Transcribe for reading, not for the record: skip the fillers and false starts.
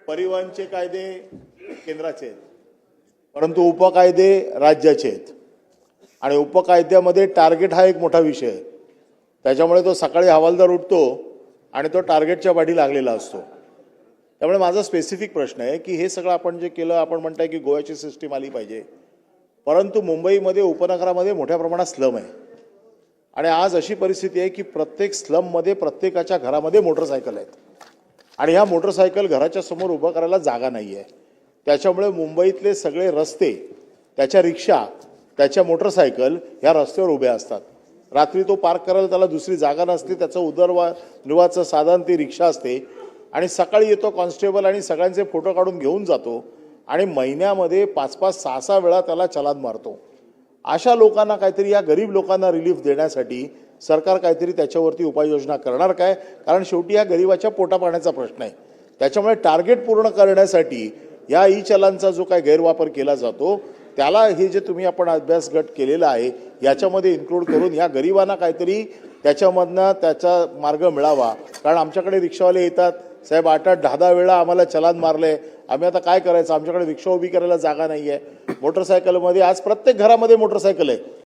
परिवहनचे कायदे केंद्राचे आहेत, परंतु उपकायदे राज्याचे आहेत आणि उपकायद्यामध्ये टार्गेट हा एक मोठा विषय आहे। त्याच्यामुळे तो सकाळी हवालदार उठतो आणि तो टार्गेटच्या पाठी लागलेला असतो। त्यामुळे माझा स्पेसिफिक प्रश्न आहे की हे सगळं आपण जे केलं, आपण म्हणताय की गोव्याची सिस्टीम आली पाहिजे, परंतु मुंबईमध्ये उपनगरामध्ये मोठ्या प्रमाणात स्लम आहे आणि आज अशी परिस्थिती आहे की प्रत्येक स्लममध्ये प्रत्येकाच्या घरामध्ये मोटरसायकल आहेत आणि ह्या मोटरसायकल घराच्या समोर उभं करायला जागा नाही आहे। त्याच्यामुळे मुंबईतले सगळे रस्ते, त्याच्या रिक्षा, त्याच्या मोटरसायकल ह्या रस्त्यावर उभ्या असतात। रात्री तो पार्क करायला त्याला दुसरी जागा नसते, त्याचं उदरनिर्वाहाचं साधन ती रिक्षा असते आणि सकाळी येतो कॉन्स्टेबल आणि सगळ्यांचे फोटो काढून घेऊन जातो आणि महिन्यामध्ये 5-5, 6-6 वेळा त्याला चलान मारतो। अशा लोकांना काहीतरी, या गरीब लोकांना रिलीफ देण्यासाठी सरकार काहीतरी त्याच्यावरती उपाययोजना करणार काय? कारण शेवटी या गरिबाच्या पोटापाण्याचा प्रश्न आहे। त्याच्यामुळे टार्गेट पूर्ण करण्यासाठी या ई चलांचा जो काय गैरवापर केला जातो त्याला हे जे तुम्ही आपण अभ्यास गट केलेला आहे याच्यामध्ये इन्क्लूड करून या गरिबांना काहीतरी त्याच्यामधनं त्याचा मार्ग मिळावा। कारण आमच्याकडे रिक्षावाले येतात, साहेब 8-8, 10-10 वेळा आम्हाला चलान मारले, आम्ही आता काय करायचं, आमच्याकडे रिक्षा उभी करायला जागा नाही आहे। मोटरसायकलमध्ये आज प्रत्येक घरामध्ये मोटरसायकल आहे।